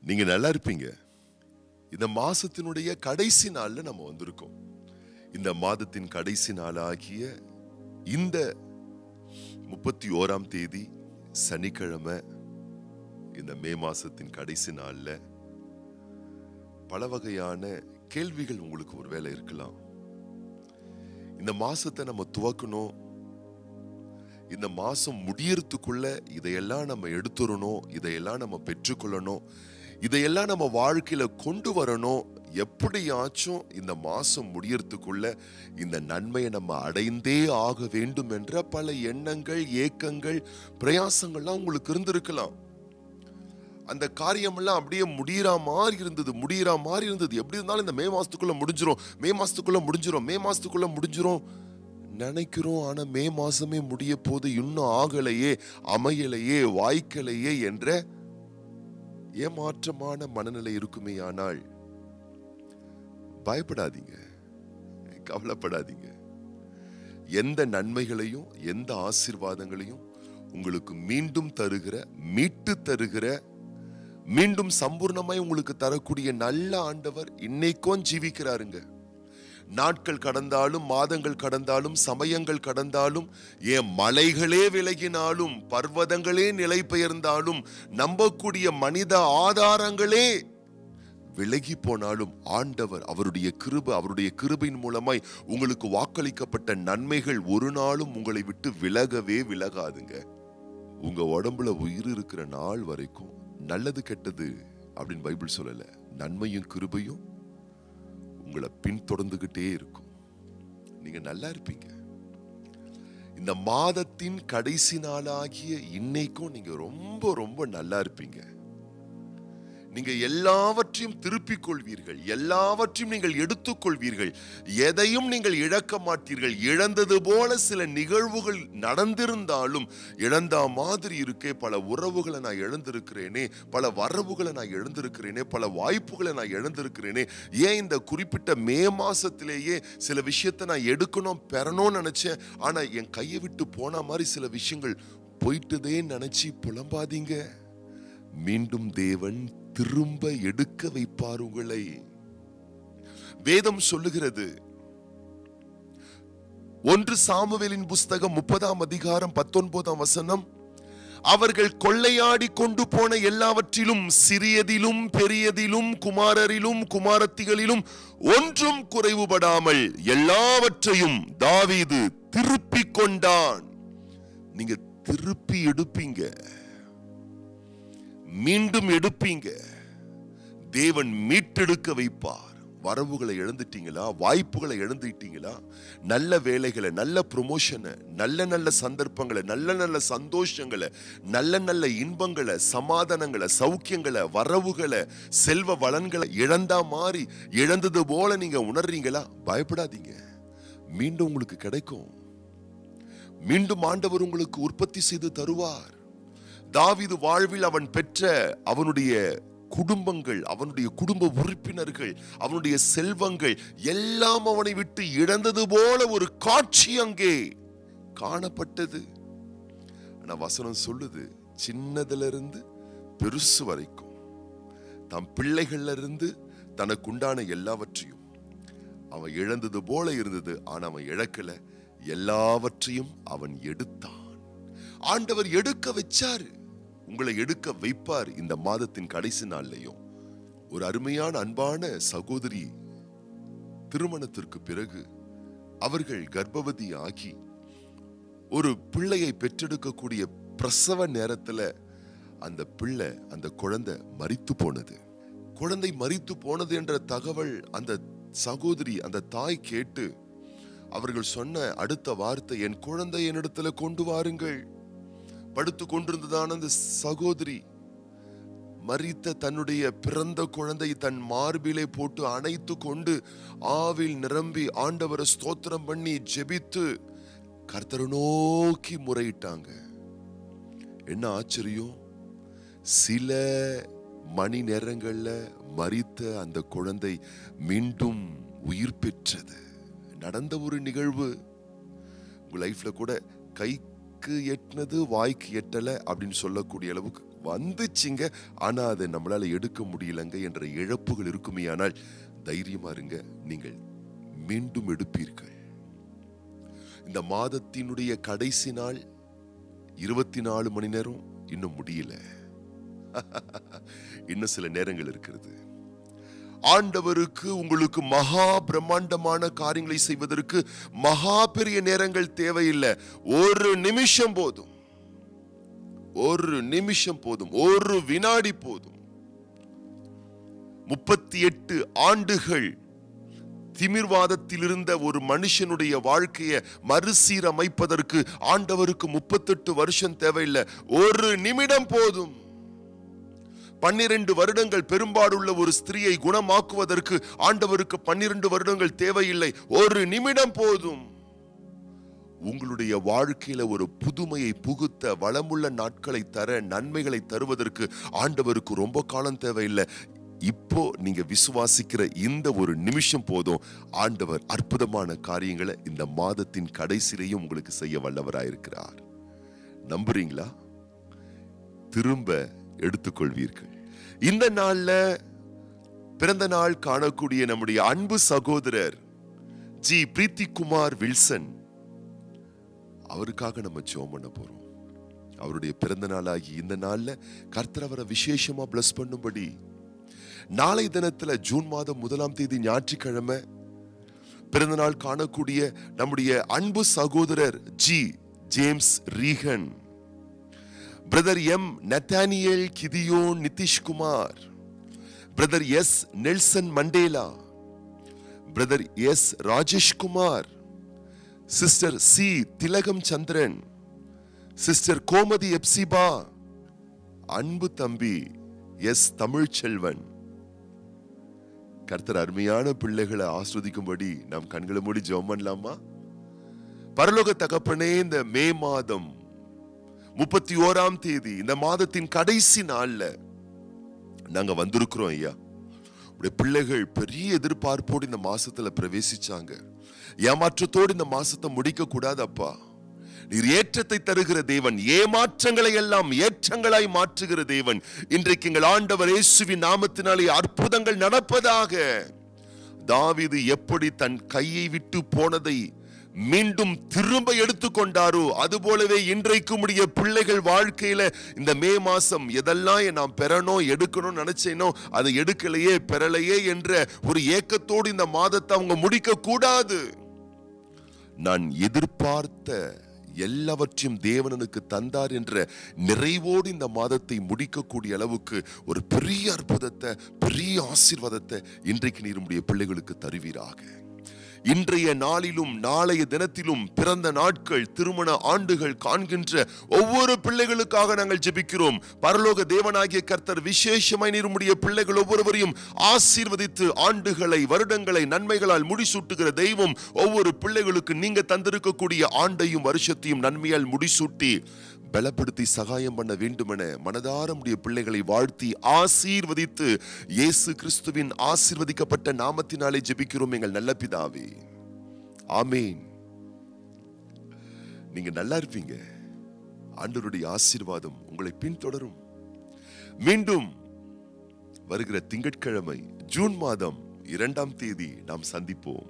நீங்க நல்லா இருப்பீங்க. இந்த மாசத்தினுடைய கடைசி நாள்ல நம்ம வந்திருக்கோம். இந்த மாதத்தின் கடைசி நாளாகிய இந்த 31ஆம் தேதி சனிக்கிழமை, இந்த மே மாசத்தின் கடைசி நாள்ல பல வகையான கேள்விகள் உங்களுக்கு ஒருவேளை இருக்கலாம். இந்த மாசத்தை நம்ம துவக்கணும், இந்த மாசம் முடியறதுக்குள்ள இதையெல்லாம் நம்ம எடுத்துறணும், இதையெல்லாம் நம்ம பெற்றுக்கொள்ளணும், இதையெல்லாம் நம்ம வாழ்க்கையில கொண்டு வரணும், எப்படியாச்சும் இந்த மாசம் முடியறதுக்குள்ள இந்த நன்மையை நம்ம அடைந்தே ஆக வேண்டும் என்ற பல எண்ணங்கள், ஏக்கங்கள், பிரயாசங்கள்லாம் உங்களுக்கு இருந்திருக்கலாம். அந்த காரியமெல்லாம் அப்படியே முடிகிற மாதிரி இருந்தது. எப்படி இருந்தாலும் இந்த மே மாசத்துக்குள்ள முடிஞ்சிரும் நினைக்கிறோம். ஆனா மே மாசமே முடிய போது, இன்னும் ஆகலையே, அமையலையே, வாய்க்கலையே என்ற ஏமாற்றமான மனநிலை இருக்குமே. ஆனால் பயப்படாதீங்க, கவலைப்படாதீங்க. எந்த நன்மைகளையும் எந்த ஆசீர்வாதங்களையும் உங்களுக்கு மீண்டும் தருகிற, மீட்டு தருகிற, மீண்டும் சம்பூர்ணமாய் உங்களுக்கு தரக்கூடிய நல்ல ஆண்டவர் இன்னைக்கும் ஜீவிக்கிறாருங்க. நாட்கள் கடந்தாலும், மாதங்கள் கடந்தாலும், சமயங்கள் கடந்தாலும், ஏன் மலைகளே விலகினாலும், பர்வதங்களே நிலை பெயர்ந்தாலும், நம்பக்கூடிய மனித ஆதாரங்களே விலகி போனாலும், ஆண்டவர் அவருடைய கிருபையின் மூலமாய் உங்களுக்கு வாக்களிக்கப்பட்ட நன்மைகள் ஒரு நாளும் உங்களை விட்டு விலகவே விலகாதுங்க. உங்க உடம்புல உயிர் இருக்கிற நாள் வரைக்கும் நல்லது கெட்டது அப்படின்னு பைபிள் சொல்லல, நன்மையும் கிருபையும் உங்களை பின்தொடர்ந்துகிட்டே இருக்கும். நீங்க நல்லா இருப்பீங்க. இந்த மாதத்தின் கடைசி நாளாகிய இன்னைக்கும் நீங்க ரொம்ப ரொம்ப நல்லா இருப்பீங்க. நீங்க எல்லாவற்றையும் திருப்பிக் கொள்வீர்கள், எல்லாவற்றையும் நீங்கள் எடுத்துக்கொள்வீர்கள், எதையும் நீங்கள் இழக்க மாட்டீர்கள். இழந்தது போல சில நிகழ்வுகள் நடந்திருந்தாலும், இழந்த மாதிரி இருக்கே, பல உறவுகளை நான் இழந்திருக்கிறேனே, பல வரவுகளை நான் இழந்திருக்கிறேனே, பல வாய்ப்புகளை நான் இழந்திருக்கிறேனே, ஏன் இந்த குறிப்பிட்ட மே மாசத்திலேயே சில விஷயத்தை நான் எடுக்கணும், பெறணும்னு நினைச்சேன், ஆனா என் கையை விட்டு போன மாதிரி சில விஷயங்கள் போயிட்டுதே நினைச்சு புலம்பாதீங்க. மீண்டும் தேவன் திரும்ப எடுக்க வைப்பார் உங்களை. வேதம் சொல்லுகிறது, 1 சாமுவேலின் புஸ்தகம் 30ஆம் அதிகாரம் 19ஆம் வசனம், அவர்கள் கொள்ளையாடி கொண்டு போன எல்லாவற்றிலும், சிறியதிலும் பெரியதிலும், குமாரரிலும் குமாரத்திகளிலும் ஒன்றும் குறைவுபடாமல் எல்லாவற்றையும் தாவீது திருப்பிக் கொண்டான். நீங்க திருப்பி எடுப்பீங்க, மீண்டும் எடுப்பீங்க. தேவன் மீட்டெடுக்க வைப்பார். வரவுகளை இழந்துட்டீங்களா, வாய்ப்புகளை இழந்துட்டீங்களா, நல்ல வேலைகளை, நல்ல ப்ரொமோஷனை, நல்ல நல்ல சந்தர்ப்பங்களை, நல்ல நல்ல சந்தோஷங்களை, நல்ல நல்ல இன்பங்களை, சமாதானங்களை, சௌக்கியங்களை, வரவுகளை, செல்வ வளன்களை இழந்தா மாதிரி இழந்தது போல நீங்க உணர்றீங்களா? பயப்படாதீங்க, மீண்டும் உங்களுக்கு கிடைக்கும். மீண்டும் ஆண்டவர் உங்களுக்கு உற்பத்தி செய்து தருவார். தாவீது வாழ்வில் அவன் பெற்ற அவனுடைய குடும்பங்கள், அவனுடைய குடும்ப உறுப்பினர்கள், அவனுடைய செல்வங்கள் எல்லாம் அவனை விட்டு இழந்தது போல ஒரு காட்சி அங்கே காணப்பட்டது. ஆனா வசனம் சொல்லுது, சின்னதுல இருந்து பெருசு வரைக்கும் தம் பிள்ளைகள்ல இருந்து தனக்குண்டான எல்லாவற்றையும் அவன் இழந்தது போல இருந்தது. ஆனா அவன் இழக்கல, எல்லாவற்றையும் அவன் எடுத்தான். ஆண்டவர் எடுக்க வச்சாரு, உங்களை எடுக்க வைப்பார். இந்த மாதத்தின் கடைசி நாள்லையும் ஒரு அருமையான அன்பான சகோதரி திருமணத்திற்கு பிறகு அவர்கள் கர்ப்பவதி ஆகி ஒரு பிள்ளையை பெற்றெடுக்கக்கூடிய பிரசவ நேரத்துல அந்த பிள்ளை, அந்த குழந்தை மரித்து போனது. குழந்தை மரித்து போனது என்ற தகவல் அந்த சகோதரி, அந்த தாய் கேட்டு அவர்கள் சொன்ன அடுத்த வார்த்தை, என் குழந்தை என்னிடத்துல கொண்டு வாருங்கள். படுத்து கொண்டிருந்ததான அந்த சகோதரி மரித்த தன்னுடைய பிறந்த குழந்தை தன் மார்பிலே போட்டு அணைத்து கொண்டு ஆவில் நிரம்பி ஆண்டவரை ஸ்தோத்திரம் பண்ணி ஜெபித்து கர்த்தரை நோக்கி முறையிட்டாங்க. என்ன ஆச்சரியம், சில மணி நேரங்கள்ல மரித்த அந்த குழந்தை மீண்டும் உயிர் பெற்றது. நடந்த ஒரு நிகழ்வு. உங்க லைஃப்ல கூட கைக்கு எட்டினது வாய்க்கு எட்டல அப்படின்னு சொல்லக்கூடிய அளவுக்கு வந்துச்சுங்க, ஆனா அதை நம்மளால எடுக்க முடியலங்க என்ற இழப்புகள் இருக்குமே. ஆனால் தைரியமா இருங்க, நீங்கள் மீண்டும் எடுப்பீர்கள். இந்த மாதத்தினுடைய கடைசி நாள் 24 மணி நேரம் இன்னும் முடியல. இன்னும் சில நேரங்கள் இருக்கிறது. ஆண்டவருக்கு உங்களுக்கு மகா பிரம்மாண்டமான காரியங்களை செய்வதற்கு மகா பெரிய நேரங்கள் தேவையில்லை. ஒரு நிமிஷம் போதும், ஒரு நிமிஷம் போதும், ஒரு வினாடி போதும். 38 ஆண்டுகள் திமிர்வாதத்தில் இருந்த ஒரு மனுஷனுடைய வாழ்க்கையை மறுசீரமைப்பதற்கு ஆண்டவருக்கு 38 வருஷம் தேவையில்லை, ஒரு நிமிடம் போதும். 12 வருடங்கள் பெரும்பாடுள்ள ஒரு ஸ்திரியை குணமாக்குவதற்கு ஆண்டவருக்கு 12 வருடங்கள் தேவையில்லை, ஒரு நிமிடம் போதும். உங்களுடைய வாழ்க்கையில ஒரு புதுமையை புகுத்த, வளமுள்ள நாட்களை தர, நன்மைகளை தருவதற்கு ஆண்டவருக்கு ரொம்ப காலம் தேவையில்லை. இப்போ நீங்க விசுவாசிக்கிற இந்த ஒரு நிமிஷம் போதும். ஆண்டவர் அற்புதமான காரியங்களை இந்த மாதத்தின் கடைசியிலையும் உங்களுக்கு செய்ய வல்லவராயிருக்கிறார். நம்புறீங்களா? திரும்ப எடுத்துக்கொள்வீர்கள். இந்த நாள்ல பிறந்த நாள் காணக்கூடிய நம்முடைய அன்பு சகோதரர் ஜி பிரீத்தி குமார் வில்சன், அவருக்காக நம்ம ஜெபம் பண்ண போறோம். அவருடைய பிறந்த நாளாகி இந்த நாள்ல கர்த்தர் அவரை விசேஷமா பிளஸ் பண்ணும்படி, நாளை தினத்துல ஜூன் மாதம் 1ஆம் தேதி ஞாயிற்றுக்கிழமை பிறந்த நாள் காணக்கூடிய நம்முடைய அன்பு சகோதரர் G James Regan, brother M Nathaniel Gideon Nitishkumar, brother S Nelson Mandela, brother S Rajeshkumar, sister C Thilagam Chandran, sister Gomathi Hepzibah, அன்பு தம்பி எஸ் தமிழ்ச்செல்வன். கர்த்தர் அருமையான பிள்ளைகளை ஆஸ்வதிக்கும்படி நாம் கண்களை மூடி ஜெபம் பண்ணலாமா? பரலோக தகப்பனே, இந்த மே மாதம் 31ஆம் தேதி, இந்த மாதத்தின் கடைசி நாள்ல நாங்க வந்திருக்கிறோம் ஐயா. உடைய பிள்ளைகள் பெரிய எதிர்பார்ப்போடு இந்த மாசத்துல பிரவேசிச்சாங்க. ஏமாற்றத்தோடு இந்த மாசத்தை முடிக்க கூடாது அப்பா. நீர் ஏற்றத்தை தருகிற தேவன், ஏமாற்றங்களை எல்லாம் ஏற்றங்களாய் மாற்றுகிற தேவன். இன்றைக்கு எங்கள் ஆண்டவர் இயேசுவின் நாமத்தினாலே அற்புதங்கள் நடப்பதாக. தாவீது எப்படி தன் கையை விட்டு போனதை மீண்டும் திரும்ப எடுத்துக்கொண்டாரோ, அதுபோலவே இன்றைக்கு உடைய பிள்ளைகள் வாழ்க்கையில இந்த மே மாசம் எதெல்லாம் நாம் பெறணும் எடுக்கணும் நினைச்சேனோ அதை எடுக்கலையே பெறலையே என்ற ஒரு ஏக்கத்தோடு இந்த மாதத்தை அவங்க முடிக்க கூடாது. நான் எதிர்பார்த்த எல்லாவற்றையும் தேவனுக்கு தந்தார் என்ற நிறைவோடு இந்த மாதத்தை முடிக்கக்கூடிய அளவுக்கு ஒரு பெரிய அற்புதத்தை, பெரிய ஆசீர்வாதத்தை இன்றைக்கு நீர் உம்முடைய பிள்ளைகளுக்கு தருவீராக. இன்றைய நாளிலும் நாளைய தினத்திலும் பிறந்த நாட்கள், திருமண ஆண்டுகள் காண்கின்ற ஒவ்வொரு பிள்ளைகளுக்காக நாங்கள் ஜெபிக்கிறோம். பரலோக தேவனாகிய கர்த்தர் விசேஷமாய் நீர் உம்முடைய பிள்ளைகள் ஒவ்வொருவரையும் ஆசீர்வதித்து ஆண்டுகளை, வருடங்களை நன்மைகளால் முடிசூட்டுகிற தெய்வம். ஒவ்வொரு பிள்ளைகளுக்கு நீங்க தந்திருக்கக்கூடிய ஆண்டையும் வருஷத்தையும் நன்மையால் முடிசூட்டி பலப்படுத்தி சகாயம் பண்ண வேண்டுமென மனதார உம்முடைய பிள்ளைகளை வாழ்த்தி ஆசீர்வதித்து இயேசு கிறிஸ்துவின் ஆசீர்வதிக்கப்பட்ட நாமத்தினாலே ஜெபிக்கிறோம் எங்கள் நல்ல பிதாவே, ஆமேன். நீங்க நல்லா இருப்பீங்க. ஆண்டவருடைய ஆசீர்வாதம் உங்களை பின்தொடரும். மீண்டும் வருகிற திங்கட்கிழமை ஜூன் மாதம் 2ஆம் தேதி நாம் சந்திப்போம்.